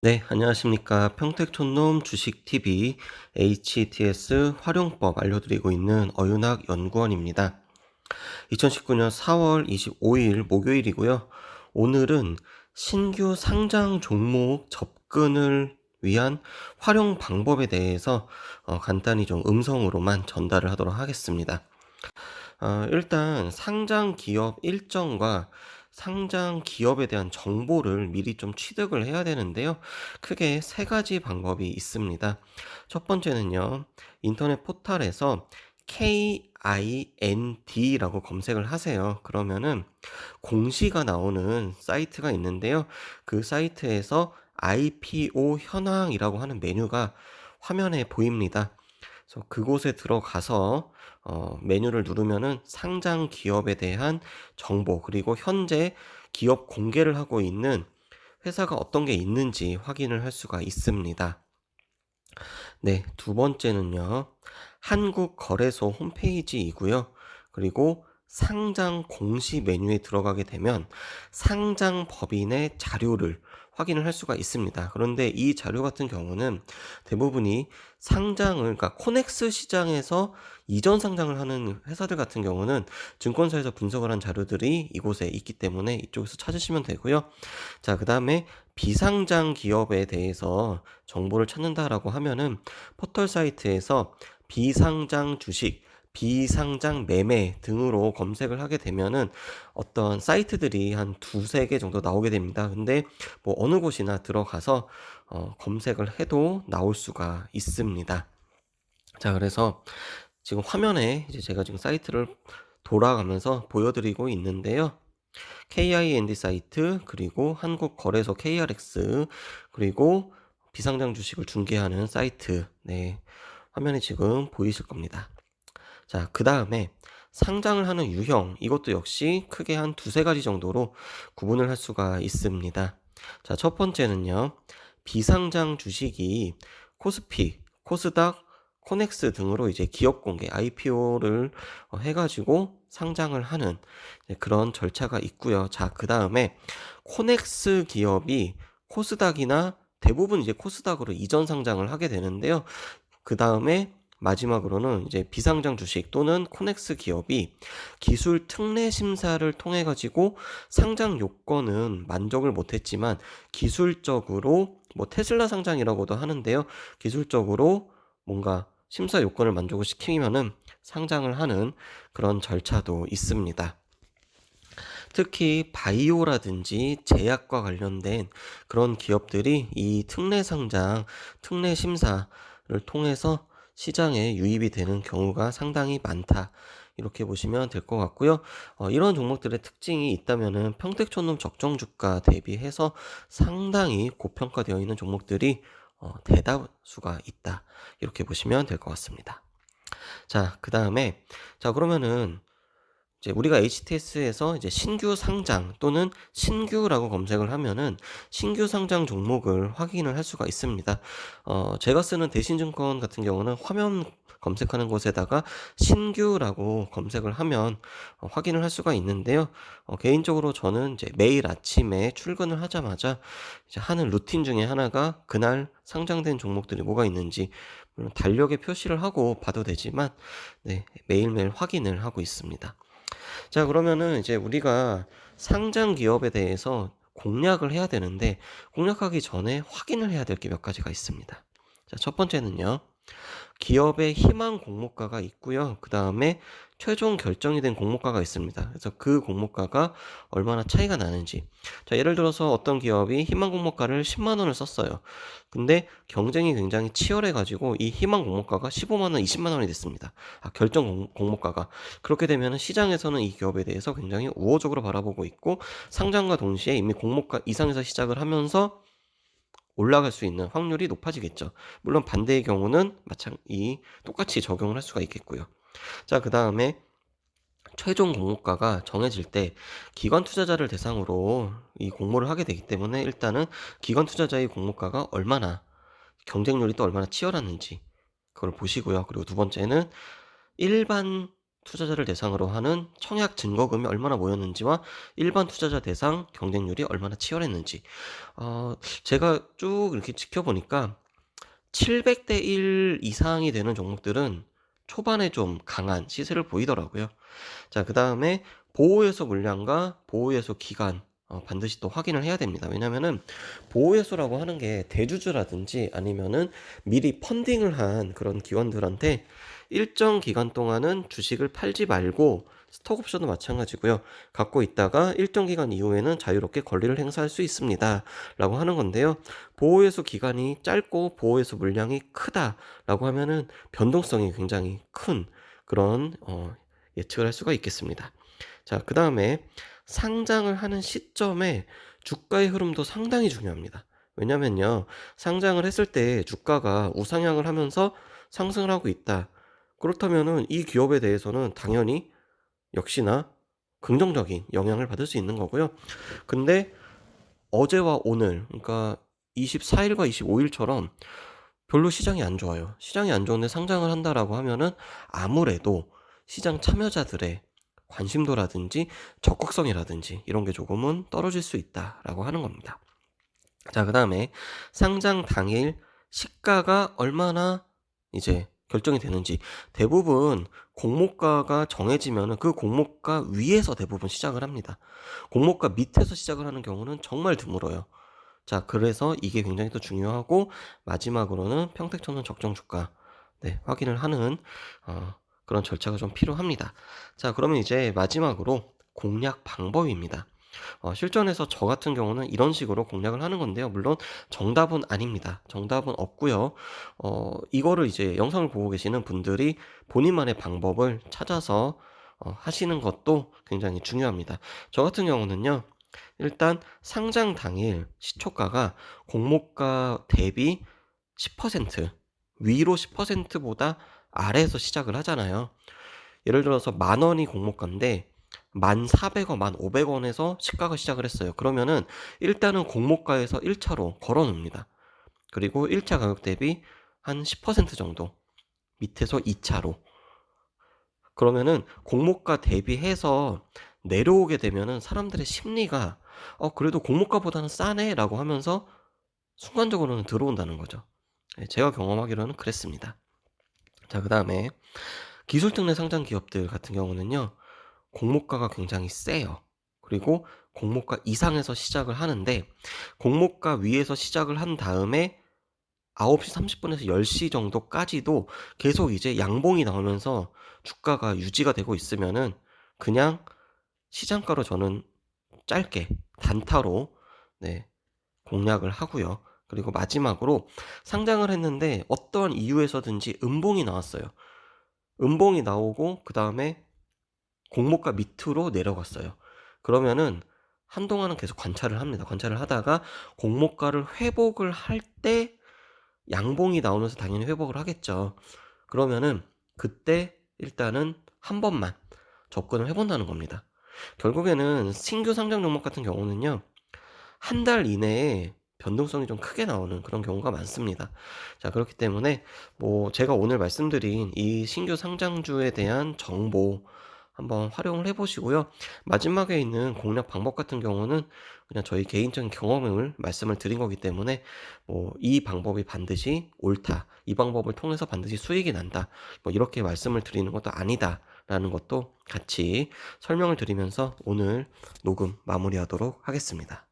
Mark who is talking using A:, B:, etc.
A: 네, 안녕하십니까. 평택촌놈 주식TV HTS 활용법 알려드리고 있는 어윤학 연구원입니다. 2019년 4월 25일 목요일이고요. 오늘은 신규 상장 종목 접근을 위한 활용 방법에 대해서 간단히 좀 음성으로만 전달을 하도록 하겠습니다. 일단 상장 기업 일정과 상장 기업에 대한 정보를 미리 좀 취득을 해야 되는데요. 크게 세 가지 방법이 있습니다. 첫 번째는요. 인터넷 포털에서 KIND라고 검색을 하세요. 그러면은 공시가 나오는 사이트가 있는데요. 그 사이트에서 IPO 현황이라고 하는 메뉴가 화면에 보입니다. 그래서 그곳에 들어가서 메뉴를 누르면은 상장 기업에 대한 정보, 그리고 현재 기업 공개를 하고 있는 회사가 어떤 게 있는지 확인을 할 수가 있습니다. 네, 두 번째는요. 한국거래소 홈페이지이고요. 그리고 상장 공시 메뉴에 들어가게 되면 상장 법인의 자료를 확인을 할 수가 있습니다. 그런데 이 자료 같은 경우는 대부분이 상장을, 그러니까 코넥스 시장에서 이전 상장을 하는 회사들 같은 경우는 증권사에서 분석을 한 자료들이 이곳에 있기 때문에 이쪽에서 찾으시면 되고요. 자, 그 다음에 비상장 기업에 대해서 정보를 찾는다라고 하면은 포털 사이트에서 비상장 주식, 비상장 매매 등으로 검색을 하게 되면은 어떤 사이트들이 한 두세 개 정도 나오게 됩니다. 근데 뭐 어느 곳이나 들어가서 검색을 해도 나올 수가 있습니다. 자, 그래서 지금 화면에 이제 제가 지금 사이트를 돌아가면서 보여드리고 있는데요. KIND 사이트, 그리고 한국거래소 KRX, 그리고 비상장 주식을 중개하는 사이트, 네, 화면에 지금 보이실 겁니다. 자, 그 다음에 상장을 하는 유형, 이것도 역시 크게 한 두세 가지 정도로 구분을 할 수가 있습니다. 자, 첫 번째는요. 비상장 주식이 코스피, 코스닥, 코넥스 등으로 이제 기업 공개, IPO를 해가지고 상장을 하는 그런 절차가 있고요. 자, 그 다음에 코넥스 기업이 코스닥이나 대부분 이제 코스닥으로 이전 상장을 하게 되는데요. 그 다음에 마지막으로는 이제 비상장 주식 또는 코넥스 기업이 기술 특례 심사를 통해 가지고 상장 요건은 만족을 못했지만 기술적으로 뭐 테슬라 상장이라고도 하는데요. 기술적으로 뭔가 심사 요건을 만족을 시키면은 상장을 하는 그런 절차도 있습니다. 특히 바이오라든지 제약과 관련된 그런 기업들이 이 특례 상장, 특례 심사를 통해서 시장에 유입이 되는 경우가 상당히 많다. 이렇게 보시면 될 것 같고요. 이런 종목들의 특징이 있다면은 평택촌놈 적정주가 대비해서 상당히 고평가되어 있는 종목들이 대다수가 있다. 이렇게 보시면 될 것 같습니다. 자, 그 다음에, 자, 그러면은 이제 우리가 HTS에서 이제 신규 상장 또는 신규라고 검색을 하면은 신규 상장 종목을 확인을 할 수가 있습니다. 제가 쓰는 대신증권 같은 경우는 화면 검색하는 곳에다가 신규라고 검색을 하면 확인을 할 수가 있는데요. 개인적으로 저는 이제 매일 아침에 출근을 하자마자 이제 하는 루틴 중에 하나가 그날 상장된 종목들이 뭐가 있는지 물론 달력에 표시를 하고 봐도 되지만 네, 매일매일 확인을 하고 있습니다. 자, 그러면은 이제 우리가 상장 기업에 대해서 공략을 해야 되는데, 공략하기 전에 확인을 해야 될 게 몇 가지가 있습니다. 자, 첫 번째는요. 기업의 희망 공모가가 있고요. 그 다음에 최종 결정이 된 공모가가 있습니다. 그래서 그 공모가가 얼마나 차이가 나는지. 자, 예를 들어서 어떤 기업이 희망 공모가를 10만 원을 썼어요. 근데 경쟁이 굉장히 치열해가지고 이 희망 공모가가 15만 원, 20만 원이 됐습니다. 결정 공모가가. 그렇게 되면 시장에서는 이 기업에 대해서 굉장히 우호적으로 바라보고 있고 상장과 동시에 이미 공모가 이상에서 시작을 하면서 올라갈 수 있는 확률이 높아지겠죠. 물론 반대의 경우는 똑같이 적용을 할 수가 있겠고요. 자, 그 다음에 최종 공모가가 정해질 때 기관 투자자를 대상으로 이 공모를 하게 되기 때문에 일단은 기관 투자자의 공모가가 얼마나 경쟁률이 또 얼마나 치열했는지 그걸 보시고요. 그리고 두 번째는 일반 투자자를 대상으로 하는 청약 증거금이 얼마나 모였는지와 일반 투자자 대상 경쟁률이 얼마나 치열했는지 어 제가 쭉 이렇게 지켜보니까 700대 1 이상이 되는 종목들은 초반에 좀 강한 시세를 보이더라고요. 자, 그다음에 보호해소 물량과 보호해소 기간 반드시 또 확인을 해야 됩니다. 왜냐면은 보호해소라고 하는 게 대주주라든지 아니면은 미리 펀딩을 한 그런 기관들한테 일정 기간 동안은 주식을 팔지 말고 스톡옵션도 마찬가지고요. 갖고 있다가 일정 기간 이후에는 자유롭게 권리를 행사할 수 있습니다라고 하는 건데요. 보호해소 기간이 짧고 보호해소 물량이 크다라고 하면은 변동성이 굉장히 큰 그런 예측을 할 수가 있겠습니다. 자, 그다음에 상장을 하는 시점에 주가의 흐름도 상당히 중요합니다. 왜냐면요, 상장을 했을 때 주가가 우상향을 하면서 상승을 하고 있다. 그렇다면은 이 기업에 대해서는 당연히 역시나 긍정적인 영향을 받을 수 있는 거고요. 근데 어제와 오늘, 그러니까 24일과 25일처럼 별로 시장이 안 좋아요. 시장이 안 좋은데 상장을 한다라고 하면은 아무래도 시장 참여자들의 관심도라든지 적극성이라든지 이런 게 조금은 떨어질 수 있다라고 하는 겁니다. 자, 그다음에 상장 당일 시가가 얼마나 이제 결정이 되는지, 대부분 공모가가 정해지면은 그 공모가 위에서 대부분 시작을 합니다. 공모가 밑에서 시작을 하는 경우는 정말 드물어요. 자, 그래서 이게 굉장히 또 중요하고, 마지막으로는 평택천은 적정 주가 확인을 하는 그런 절차가 좀 필요합니다. 자, 그러면 이제 마지막으로 공략 방법입니다. 실전에서 저 같은 경우는 이런 식으로 공략을 하는 건데요. 물론 정답은 아닙니다. 정답은 없고요. 이거를 이제 영상을 보고 계시는 분들이 본인만의 방법을 찾아서 하시는 것도 굉장히 중요합니다. 저 같은 경우는요. 일단 상장 당일 시초가가 공모가 대비 10% 위로 10%보다 아래에서 시작을 하잖아요. 예를 들어서 10,000원이 공모가인데 1,400원, 1,500원에서 시가가 시작을 했어요. 그러면은 일단은 공모가에서 1차로 걸어 놓습니다. 그리고 1차 가격 대비 한 10% 정도 밑에서 2차로, 그러면은 공모가 대비해서 내려오게 되면은 사람들의 심리가 그래도 공모가보다는 싸네라고 하면서 순간적으로는 들어온다는 거죠. 제가 경험하기로는 그랬습니다. 자, 그다음에 기술특례 상장 기업들 같은 경우는요. 공모가가 굉장히 세요. 그리고 공모가 이상에서 시작을 하는데, 공모가 위에서 시작을 한 다음에 9시 30분에서 10시 정도까지도 계속 이제 양봉이 나오면서 주가가 유지가 되고 있으면은 그냥 시장가로 저는 짧게 단타로 공략을 하고요. 그리고 마지막으로 상장을 했는데 어떠한 이유에서든지 음봉이 나왔어요. 음봉이 나오고 그다음에 공모가 밑으로 내려갔어요. 그러면은 한동안은 계속 관찰을 합니다. 관찰을 하다가 공모가를 회복을 할 때 양봉이 나오면서 당연히 회복을 하겠죠. 그러면은 그때 일단은 한 번만 접근을 해 본다는 겁니다. 결국에는 신규 상장 종목 같은 경우는요. 한 달 이내에 변동성이 좀 크게 나오는 그런 경우가 많습니다. 자, 그렇기 때문에 뭐 제가 오늘 말씀드린 이 신규 상장주에 대한 정보 한번 활용을 해 보시고요. 마지막에 있는 공략 방법 같은 경우는 그냥 저희 개인적인 경험을 말씀을 드린 거기 때문에 뭐 "이 방법이 반드시 옳다. 이 방법을 통해서 반드시 수익이 난다." 뭐 이렇게 말씀을 드리는 것도 아니다라는 것도 같이 설명을 드리면서 오늘 녹음 마무리하도록 하겠습니다.